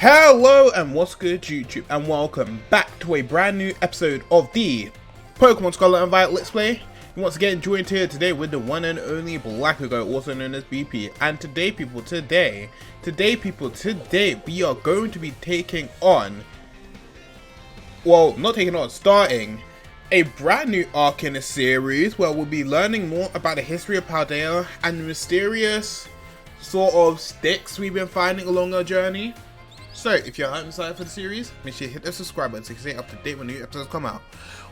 Hello and what's good YouTube, and welcome back to a brand new episode of the Pokemon Scarlet and Violet Let's Play. And once again joined here today with the one and only Blackago, also known as BP. And today we are going to be taking on, starting a brand new arc in the series where we'll be learning more about the history of Paldea and the mysterious sort of sticks we've been finding along our journey. So, if you're excited for the series, make sure you hit the subscribe button so you can stay up to date when new episodes come out.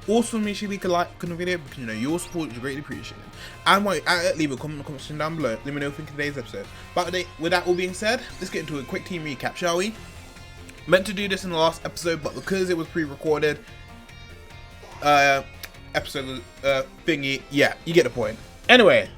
Also, make sure you leave a like on the video because your support is greatly appreciated. And while you're at it, leave a comment down below. Let me know what you think of today's episode. But with that all being said, let's get into a quick team recap, shall we? Meant to do this in the last episode, but because it was pre-recorded, thingy, yeah, you get the point. Anyway.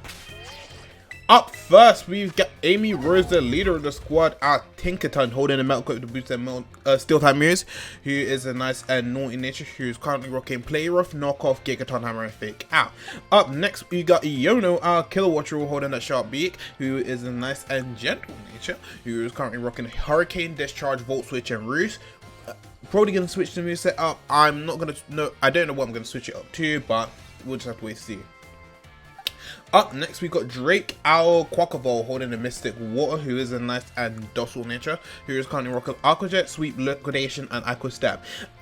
Up first, we've got Amy Rose, the leader of the squad, our Tinkerton, holding a metal coat to boost their steel type moves, who is a nice and naughty nature, who is currently rocking Play Rough, Knockoff, Gigaton Hammer, and Fake Out. Up next, we got Iono, our Killer Watcher, holding a Sharp Beak, who is a nice and gentle nature, who is currently rocking Hurricane, Discharge, Volt Switch, and Roost. Probably gonna switch the moveset up. I don't know what I'm gonna switch it up to, but we'll just have to wait to see. Up next, we got Drake Owl Quackavole holding a Mystic Water, who is a nice and docile nature, who is currently rocking Aqua Jet, Sweep, Liquidation, and Aqua Stab.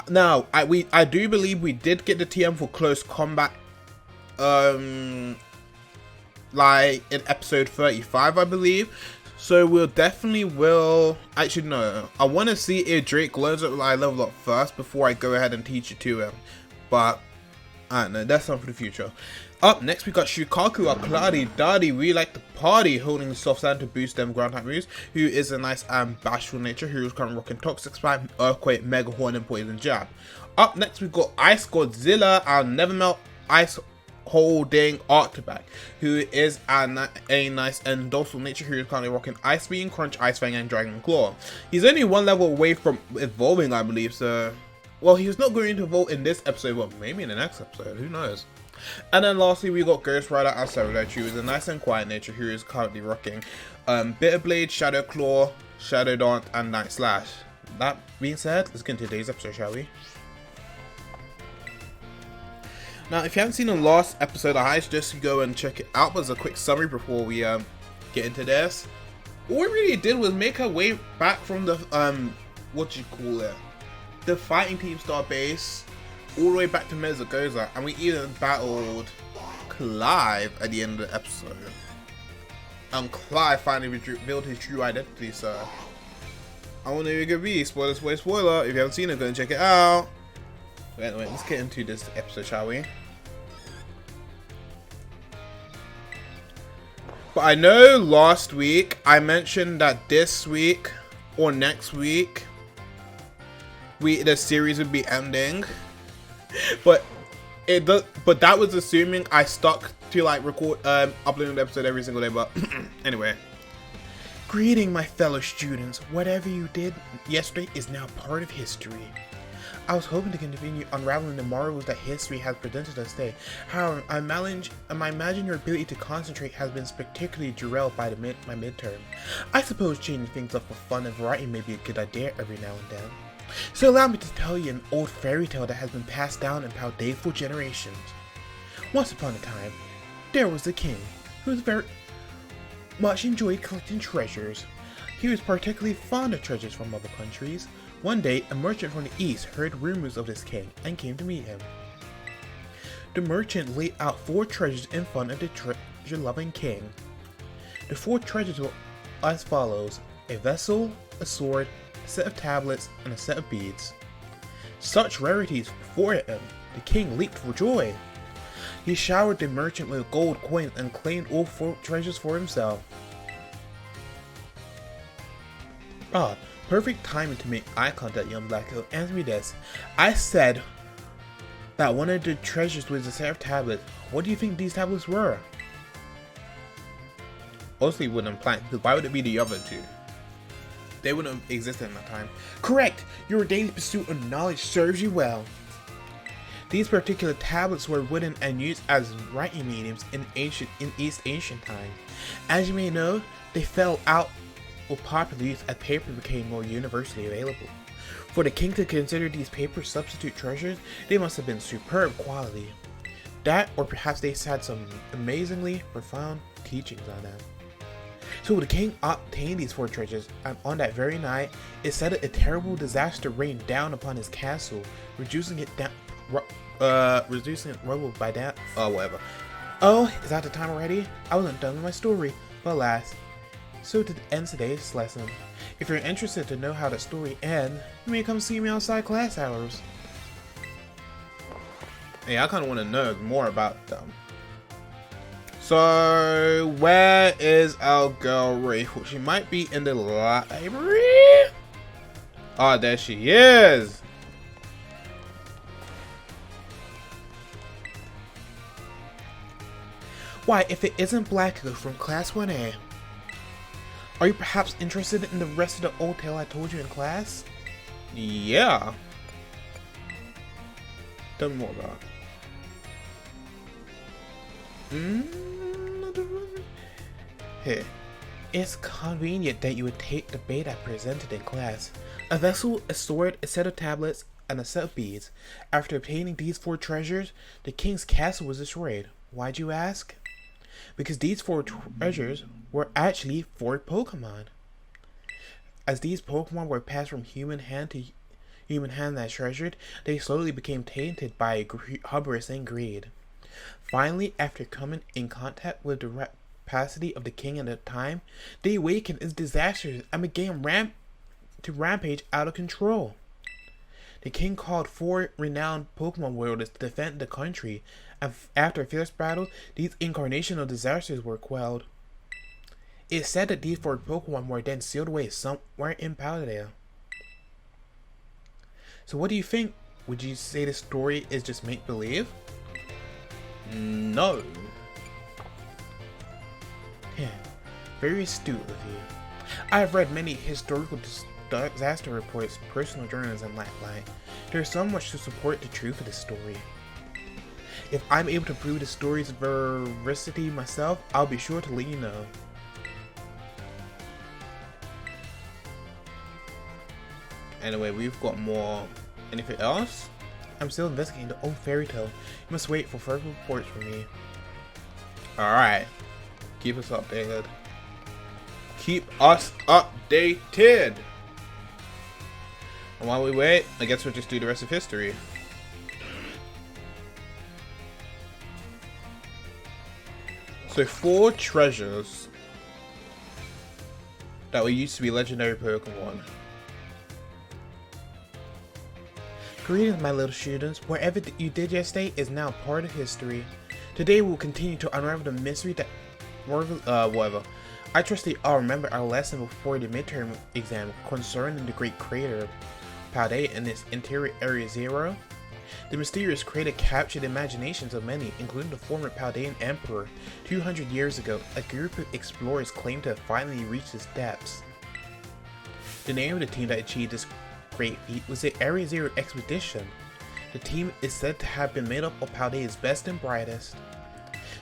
Now, I do believe we did get the TM for close combat, like in episode 35, I believe. So we'll definitely actually no, I want to see if Drake learns it like level up first before I go ahead and teach it to him. But I don't know, that's something for the future. Up next, we got Shukaku, our Cloudy Daddy, We Like to Party, holding the Soft Sand to boost them ground type moves, who is a nice and bashful nature, who is currently rocking Toxic Spam, Earthquake, Mega Horn, and Poison Jab. Up next, we got Ice Godzilla, our Nevermelt Ice holding Arctobac, who is a nice and docile nature, who is currently rocking Ice Beam, Crunch, Ice Fang, and Dragon Claw. He's only one level away from evolving, I believe, so well, he's not going to evolve in this episode, but maybe in the next episode, who knows. And then lastly, we got Ghost Rider and Cerulean, who is a nice and quiet nature, who is currently rocking Bitter Blade, Shadow Claw, Shadow Dance, and Night Slash. That being said, let's get into today's episode, shall we? Now, if you haven't seen the last episode, I suggest you go and check it out. But as a quick summary before we get into this, all we really did was make our way back from the the fighting team star base all the way back to Mesogoza, and we even battled Clive at the end of the episode. And Clive finally revealed his true identity, so I wonder if it could be. Spoiler. If you haven't seen it, go and check it out. But anyway, let's get into this episode, shall we? But I know last week I mentioned that this week or next week the series would be ending. But that was assuming I stuck to like uploading the episode every single day. But anyway, greeting my fellow students. Whatever you did yesterday is now part of history. I was hoping to continue unraveling the marvels that history has presented us today. However, I imagine your ability to concentrate has been particularly derailed by my midterm. I suppose changing things up for fun and variety may be a good idea every now and then. So allow me to tell you an old fairy tale that has been passed down in Paldea for generations. Once upon a time, there was a king who was very much enjoyed collecting treasures. He was particularly fond of treasures from other countries. One day, a merchant from the east heard rumors of this king and came to meet him. The merchant laid out 4 treasures in front of the treasure-loving king. The 4 treasures were as follows: a vessel, a sword, a set of tablets, and a set of beads. Such rarities before him, the king leaped for joy. He showered the merchant with gold coins and claimed all 4 treasures for himself. Perfect timing to make eye contact, young Blacko. Answer me this. I said that one of the treasures was a set of tablets. What do you think these tablets were? Honestly, wouldn't imply, because why would it be the other 2? They wouldn't have existed in that time. Correct! Your daily pursuit of knowledge serves you well. These particular tablets were written and used as writing mediums in East Ancient times. As you may know, they fell out with popular use as paper became more universally available. For the king to consider these paper substitute treasures, they must have been superb quality. That, or perhaps they had some amazingly profound teachings on them. So the king obtained these 4 treasures, and on that very night, it said that a terrible disaster rained down upon his castle, reducing it rubble by that. Oh, whatever. Oh, is that the time already? I wasn't done with my story, but alas. So to end today's lesson. If you're interested to know how the story ends, you may come see me outside class hours. Hey, I kind of want to know more about them. So, where is our girl raifort? She might be in the library. Oh, there she is. Why, if it isn't Blacko from Class 1A. Are you perhaps interested in the rest of the old tale I told you in class? Yeah. Tell me more about it. Here. It's convenient that you would take the bait I presented in class. A vessel, a sword, a set of tablets, and a set of beads. After obtaining these 4 treasures, the king's castle was destroyed. Why'd you ask? Because these 4 treasures were actually 4 Pokemon. As these Pokemon were passed from human hand to human hand that treasured, they slowly became tainted by hubris and greed. Finally, after coming in contact with the rapacity of the king at the time, they awakened as disasters and began to rampage out of control. The king called 4 renowned Pokemon warriors to defend the country, and after a fierce battle, these incarnational disasters were quelled. It's said that these 4 Pokemon were then sealed away somewhere in Paldea. So what do you think? Would you say this story is just make-believe? No. Yeah, very astute of you. I have read many historical disaster reports, personal journals, and like. There's so much to support the truth of this story. If I'm able to prove the story's veracity myself, I'll be sure to let you know. Anyway, we've got more. Anything else? I'm still investigating the old fairy tale. You must wait for further reports from me. Alright. Keep us updated. Keep us updated! And while we wait, I guess we'll just do the rest of history. So 4 treasures that were used to be legendary Pokemon. Greetings, my little students. Wherever you did yesterday is now part of history. Today we'll continue to unravel the mystery that whatever. I trust that all remember our lesson before the midterm exam concerning the great crater of Paldea and its interior Area Zero. The mysterious crater captured the imaginations of many, including the former Paldean emperor. 200 years ago, a group of explorers claimed to have finally reached its depths. The name of the team that achieved this great feat was the Area Zero Expedition. The team is said to have been made up of Paldea's best and brightest.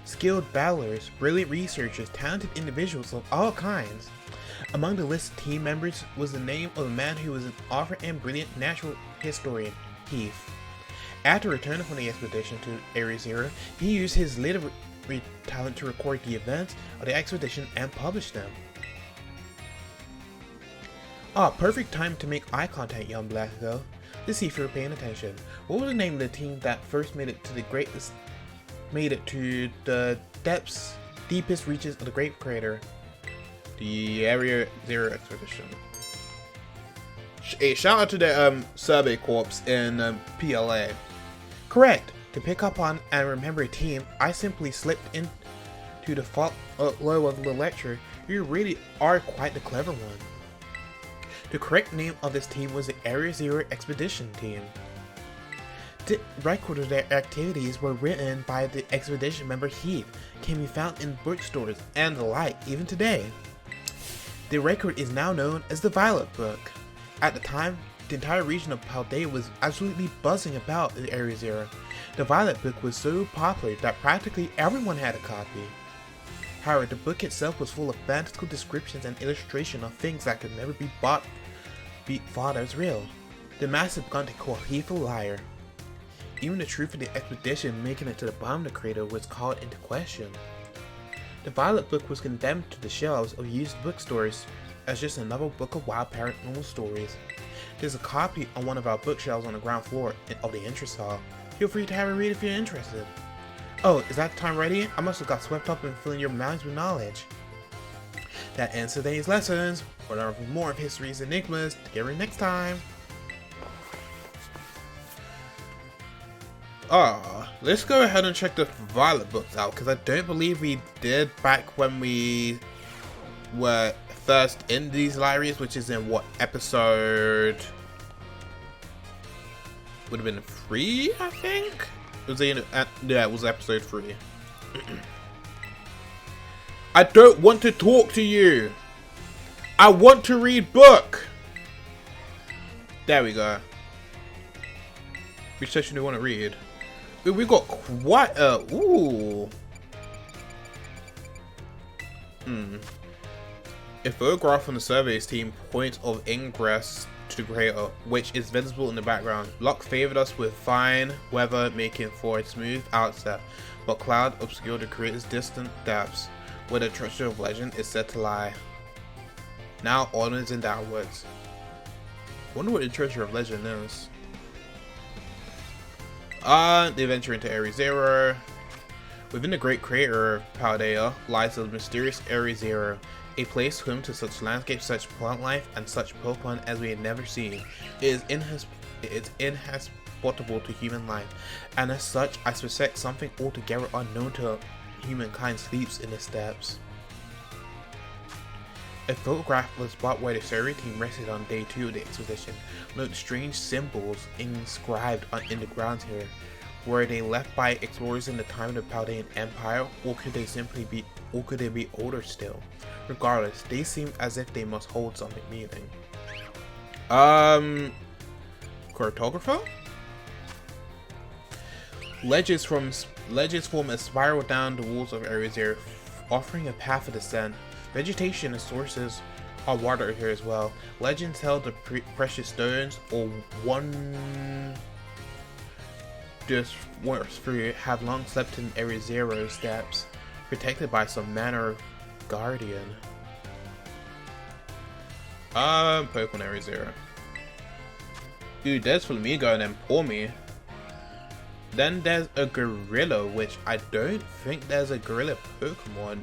Skilled battlers, brilliant researchers, talented individuals of all kinds. Among the list of team members was the name of a man who was an author and brilliant natural historian, Heath. After returning from the expedition to Area Zero, he used his literary talent to record the events of the expedition and publish them. Ah, perfect time to make eye contact, young Blacko. Let's see if you're paying attention. What was the name of the team that first made it to the deepest reaches of the Great Crater? The Area Zero Expedition. Hey, shout out to the Survey Corps in PLA. Correct. To pick up on and remember a team, I simply slipped into the flow of the lecture. You really are quite the clever one. The correct name of this team was the Area Zero Expedition Team. The record of their activities were written by the expedition member Heath, can be found in bookstores and the like even today. The record is now known as the Violet Book. At the time, the entire region of Paldea was absolutely buzzing about the Area Zero. The Violet Book was so popular that practically everyone had a copy. However, the book itself was full of fantastical descriptions and illustration of things that could never be thought as real. The massive began to call Heath a liar. Even the truth of the expedition making it to the bottom of the crater was called into question. The Violet book was condemned to the shelves of used bookstores as just another book of wild paranormal stories. There's a copy on one of our bookshelves on the ground floor of the entrance hall. Feel free to have a read if you're interested. Oh, is that time ready? I must have got swept up in filling your minds with knowledge. That ends today's lessons. We'll learn more of history's enigmas together next time. Let's go ahead and check the Violet books out, because I don't believe we did back when we were first in these libraries, which is in what episode? Would have been 3, I think? It was yeah, it was episode 3. I don't want to talk to you. I want to read book. There we go. Which section do you want to read? Ooh, we got quite a A photograph from the surveys team points of ingress to the crater, which is visible in the background. Luck favored us with fine weather, making for a smooth outset, but cloud obscured the crater's distant depths, where the treasure of legend is said to lie. Now onwards and downwards. Wonder what the treasure of legend is. They venture into Area Zero. Within the great crater of Paldea lies the mysterious Area Zero, a place home to such landscapes, such plant life, and such Pokemon as we had never seen. It is inhospitable to human life, and as such, I suspect something altogether unknown to humankind sleeps in its depths. A photograph of the spot where the survey team rested on day 2 of the expedition noted strange symbols inscribed in the ground here. Were they left by explorers in the time of the Paldean Empire, or could they be older still? Regardless, they seem as if they must hold something meaning. Cartographer? Ledges form a spiral down the walls of Area Zero, offering a path of descent. Vegetation and sources of water here as well. Legends tell the precious stones or wondrous fruit have long slept in Area Zero's depths, protected by some manner of guardian. Pokemon Area Zero. Dude, there's Flamigo and then Pawmi. Then there's a gorilla, which I don't think there's a gorilla Pokemon.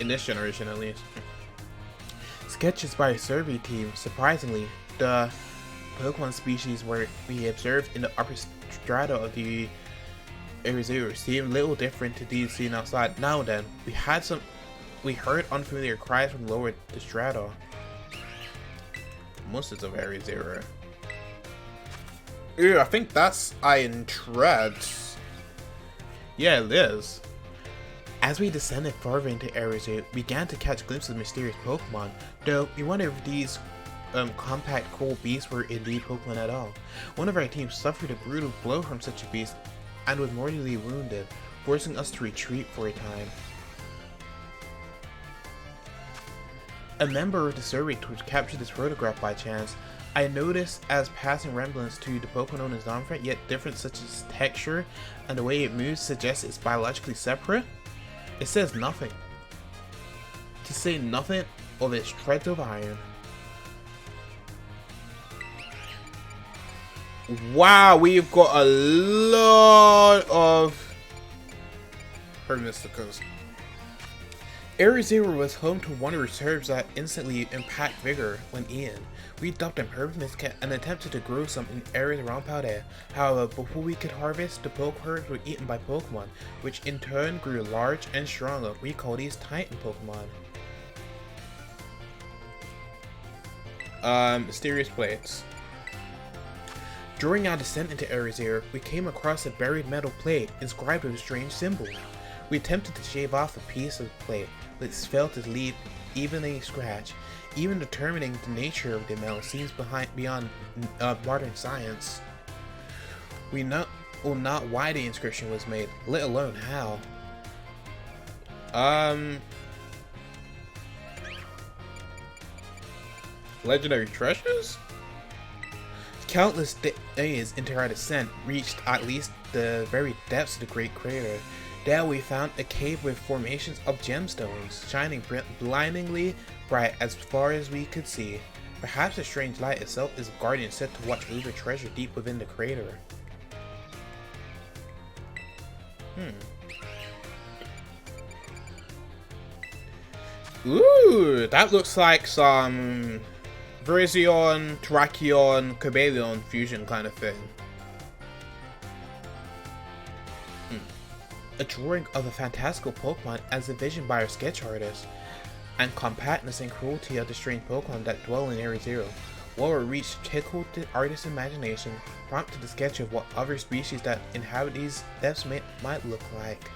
In this generation, at least. Sketches by a survey team. Surprisingly, the Pokemon species we observed in the upper strata of the Area Zero seem little different to these seen outside. Now then, we heard unfamiliar cries from lower the strata. Monsters of Area Zero. Ew, I think that's Iron Treads. Yeah, it is. As we descended farther into Area Zero, we began to catch glimpses of mysterious Pokemon, though we wondered if these compact cold beasts were indeed Pokemon at all. One of our team suffered a brutal blow from such a beast and was mortally wounded, forcing us to retreat for a time. A member of the survey team captured this photograph by chance. I noticed as passing resemblance to the Pokemon known as Donphan, yet different such as texture and the way it moves suggests it's biologically separate. It says nothing. To say nothing of its treads of iron. Wow, we've got a lot of Hermisticos. Area Zero was home to one of the herbs that instantly impact vigor when eaten. We dumped them Hermistic and attempted to grow some in areas around Paldea. However, before we could harvest, the poke herbs were eaten by Pokemon, which in turn grew large and stronger. We call these Titan Pokemon. Mysterious plates. During our descent into Area Zero, we came across a buried metal plate inscribed with a strange symbol. We attempted to shave off a piece of the plate, but it failed to leave even a scratch. Even determining the nature of the metal seems beyond modern science. We know not why the inscription was made, let alone how. Legendary treasures? Countless days into our descent reached at least the very depths of the Great Crater. There we found a cave with formations of gemstones, shining blindingly bright as far as we could see. Perhaps the strange light itself is a guardian set to watch over treasure deep within the crater. Ooh, that looks like some Virizion, Terrakion, Cobalion fusion kind of thing. A drawing of a fantastical Pokemon as envisioned by our sketch artist, and compactness and cruelty of the strange Pokemon that dwell in Area Zero. What we reached tickled the artist's imagination, prompted the sketch of what other species that inhabit these depths might look like.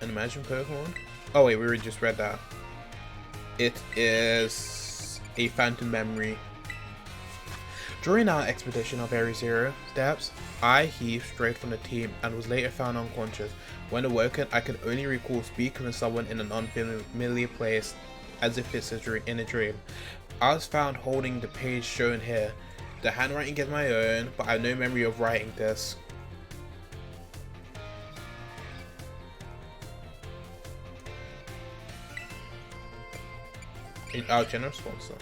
An imagined Pokemon? Oh wait, we just read that. It is a phantom memory. During our expedition of Area Zero depths, I heaved straight from the team and was later found unconscious. When awoken, I could only recall speaking with someone in an unfamiliar place, as if it's in a dream. I was found holding the page shown here. The handwriting is my own, but I have no memory of writing this. Our general sponsor.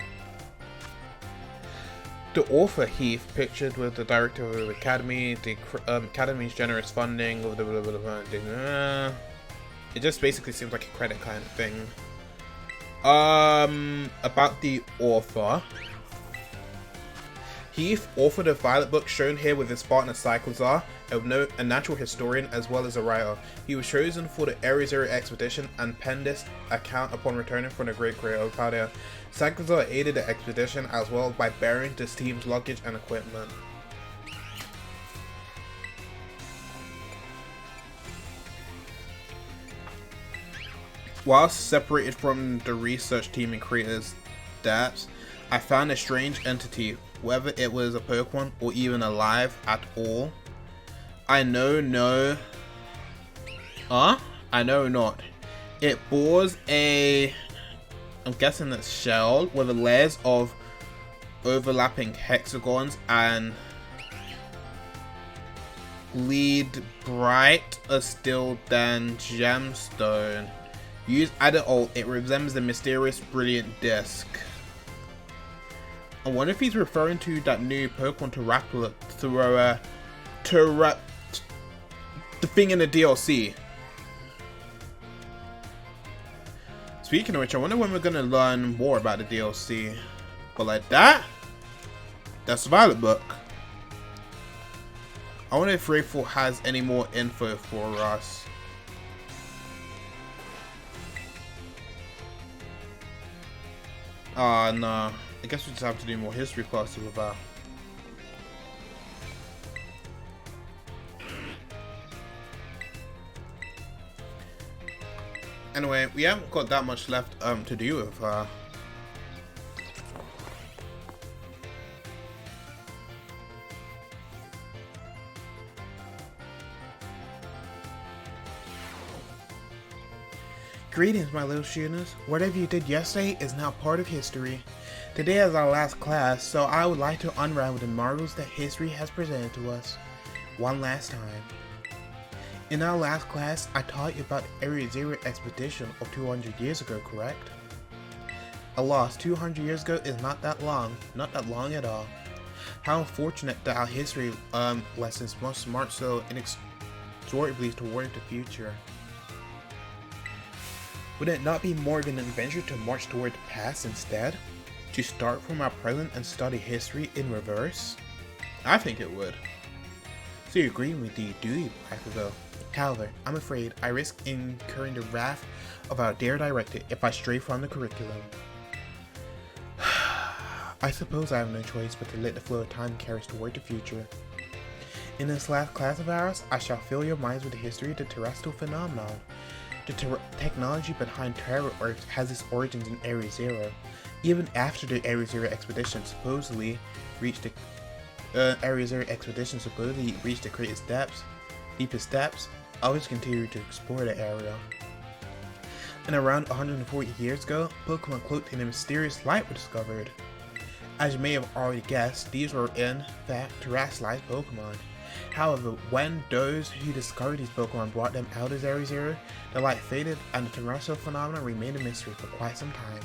The author Heath, pictured with the director of the academy, the academy's generous funding, blah, blah, blah, blah, blah. It just basically seems like a credit kind of thing. About the author. Heath authored a Violet book shown here with his partner Cyclizar, a natural historian as well as a writer. He was chosen for the Area Zero expedition and penned this account upon returning from the Great Crater of Paldea. Cyclizar aided the expedition as well by bearing the team's luggage and equipment. Whilst separated from the research team in Crater's depths, I found a strange entity, whether it was a Pokemon or even alive at all. I know not. It bores a, I'm guessing that's shell, with layers of overlapping hexagons and lead bright as steel than gemstone. Used adult, it resembles a mysterious brilliant disc. I wonder if he's referring to that new Pokemon the thing in the DLC. Speaking of which, I wonder when we're gonna learn more about the DLC. But like that, that's the Violet book. I wonder if raifort has any more info for us. No. I guess we just have to do more history classes with that. Anyway, we haven't got that much left to do with Greetings, my little students. Whatever you did yesterday is now part of history. Today is our last class, so I would like to unravel the marvels that history has presented to us one last time. In our last class, I taught you about the Area Zero expedition of 200 years ago, correct? Alas, 200 years ago is not that long at all. How unfortunate that our history lessons must march so inexorably toward the future. Would it not be more of an adventure to march toward the past instead? To start from our present and study history in reverse? I think it would. So you agree with me, do you, Bakugo? However, I'm afraid I risk incurring the wrath of our dear director if I stray from the curriculum. I suppose I have no choice but to let the flow of time carry us toward the future. In this last class of ours, I shall fill your minds with the history of the terrestrial phenomenon. The technology behind Terra Earth has its origins in Area Zero. Even after the Area Zero expedition supposedly reached the Area Zero expedition supposedly reached the deepest depths, others continued to explore the area. And around 140 years ago, Pokemon cloaked in a mysterious light were discovered. As you may have already guessed, these were in fact terrestrialized Pokemon. However, when those who discovered these Pokemon brought them out of Area Zero, the light faded and the terrestrial phenomenon remained a mystery for quite some time.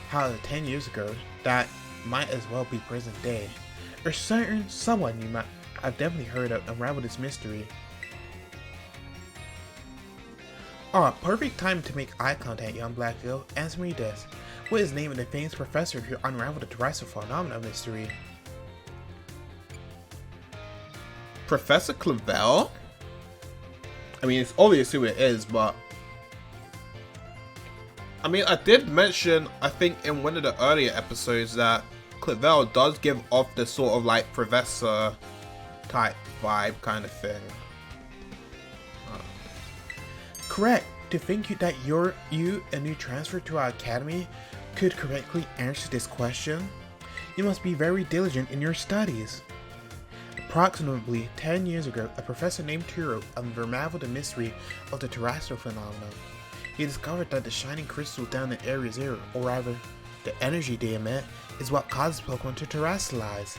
However, 10 years ago, that might as well be present day. Or someone you might have definitely heard of unraveled this mystery. Perfect time to make eye contact, young Blackville. Answer me this. What is the name of the famous professor who unraveled the terrestrial phenomenon mystery? Professor Clavel? I mean, it's obvious who it is, but... I mean, I did mention, I think in one of the earlier episodes, that Clavel does give off the sort of like professor type vibe kind of thing. Correct. To think that you, a new transfer to our academy, could correctly answer this question, you must be very diligent in your studies. Approximately 10 years ago, a professor named Turo unraveled the mystery of the terrestrial phenomenon. He discovered that the shining crystals down in Area Zero, or rather, the energy they emit, is what causes Pokemon to terrestrialize.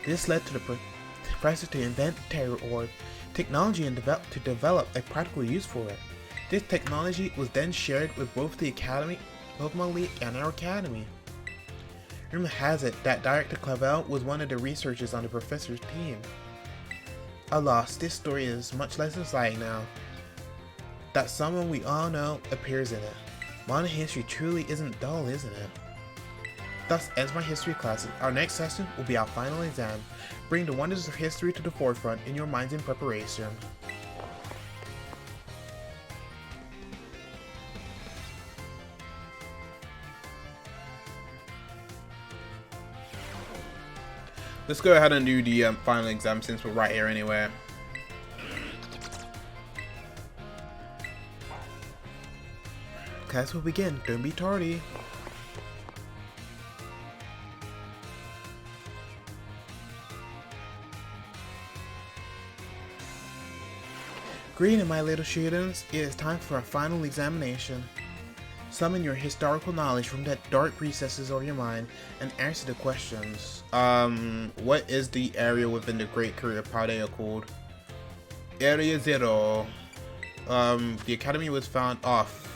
This led to the professor to invent the Terror Orb technology and to develop a practical use for it. This technology was then shared with both the Academy, Pokemon League, and our Academy. Rumor has it that Director Clavel was one of the researchers on the professor's team. Alas, this story is much less exciting now that someone we all know appears in it. Modern history truly isn't dull, isn't it? Thus ends my history classes. Our next session will be our final exam. Bring the wonders of history to the forefront in your minds in preparation. Let's go ahead and do the final exam since we're right here anyway. Class will begin. Don't be tardy. Greeting, my little students. It is time for our final examination. Summon your historical knowledge from the dark recesses of your mind and answer the questions. What is the area within the Great Career Paldea called? Area Zero. The academy was found off.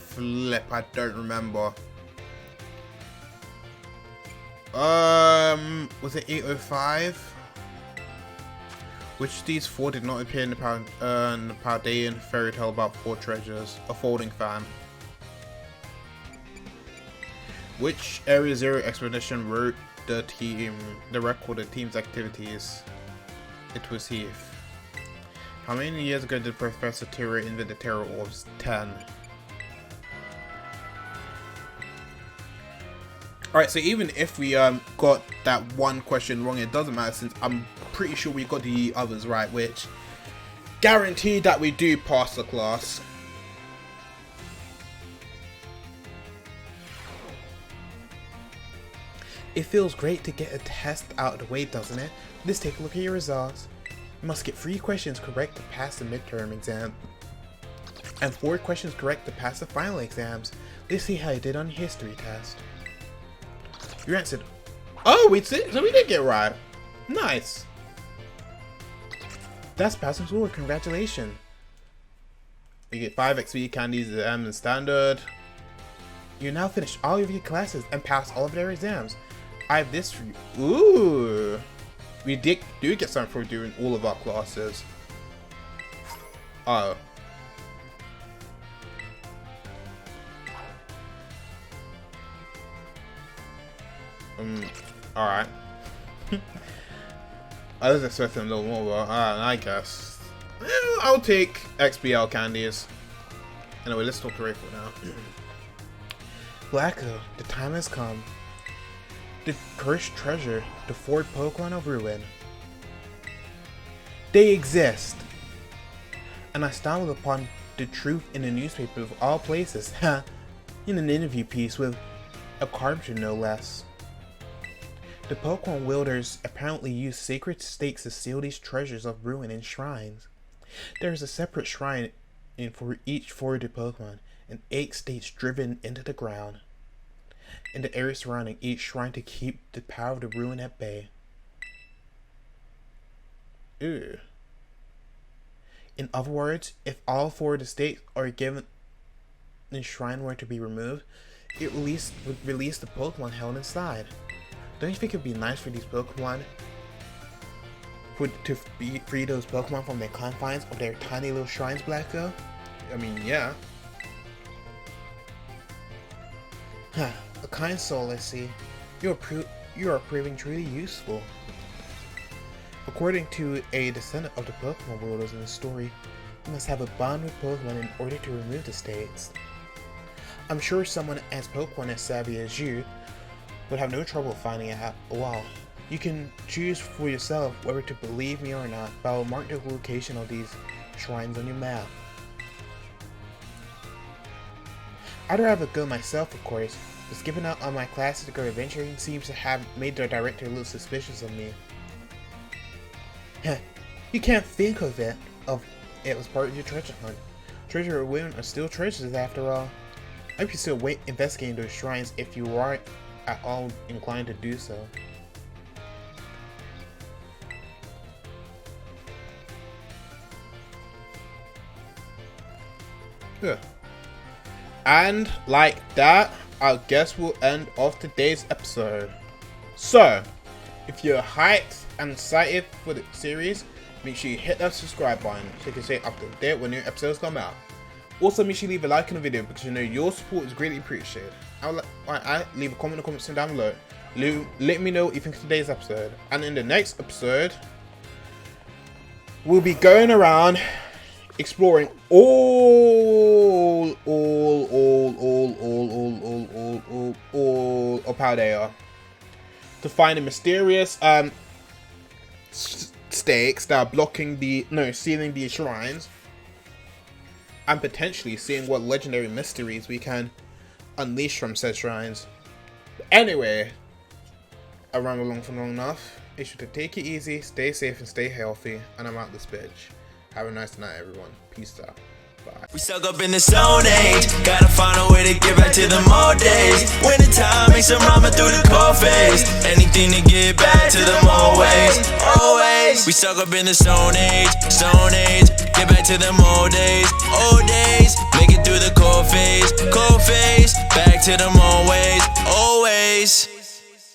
Flip, I don't remember. Was it 805? Which of these four did not appear in the Paldean fairy tale about four treasures? A folding fan. Which Area Zero expedition wrote the record of the team's activities? It was Heath. How many years ago did Professor Tiro invent the Terror Orbs? 10. Alright, so even if we got that one question wrong, it doesn't matter since I'm pretty sure we got the others right, which guaranteed that we do pass the class. It feels great to get a test out of the way, doesn't it? Let's take a look at your results. You must get 3 questions correct to pass the midterm exam, and 4 questions correct to pass the final exams. Let's see how you did on the history test. You answered. Oh, so we did get right. Nice. That's passing score. Congratulations. You get 5 XP candies and standard. You now finished all of your classes and passed all of their exams. I have this for you. Ooh. We do get something for doing all of our classes. Oh. Alright. I was expecting a little more, but I guess. I'll take XBL candies. Anyway, let's talk to Raifort now. Blacko, the time has come. The cursed treasure, the 4 Pokemon of Ruin. They exist! And I stumbled upon the truth in the newspaper of all places, in an interview piece with a carpenter no less. The Pokemon wielders apparently use sacred stakes to seal these treasures of ruin in shrines. There is a separate shrine for each foraged Pokemon, and 8 stakes driven into the ground in the area surrounding each shrine to keep the power of the ruin at bay. Ew. In other words, if all 4 of the stakes are given the shrine were to be removed, it would release the Pokemon held inside. Don't you think it would be nice for these Pokemon to free those Pokemon from the confines of their tiny little shrines, Blacko? I mean, yeah. Huh. A kind soul, I see. You are proving truly useful. According to a descendant of the Pokemon wielders in the story, you must have a bond with Pokemon in order to remove the stakes. I'm sure someone as Pokemon as savvy as you would have no trouble finding it out. Well, you can choose for yourself whether to believe me or not, but I will mark the location of these shrines on your map. I'd rather go myself, of course, but skipping out on my classes to go adventuring seems to have made the director a little suspicious of me. Heh, you can't think of it was part of your treasure hunt. Treasure or women are still treasures after all. I hope you still investigating those shrines if you are at all inclined to do so. Yeah. And like that, I guess we'll end off today's episode. So, if you're hyped and excited for the series, make sure you hit that subscribe button so you can stay up to date when new episodes come out. Also, make sure you leave a like on the video because you know your support is greatly appreciated. Leave a comment in the comments down below. Let me know what you think of today's episode. And in the next episode, we'll be going around exploring all of Paldea to find the mysterious stakes that are sealing the shrines, and potentially seeing what legendary mysteries we can unleash from said shrines. But anyway, I rambled on for long enough. Make sure to take it easy, stay safe, and stay healthy. And I'm out this bitch. Have a nice night, everyone. Peace out. Bye. We stuck up in the Stone Age. Gotta find a way to get back to the old days. Winter time, make some ramen through the cold phase. Anything to get back to them always. Always. We stuck up in the Stone Age. Stone Age. Get back to them old days. Old days. Make it through the cold phase. Cold phase. Back to them always. Always.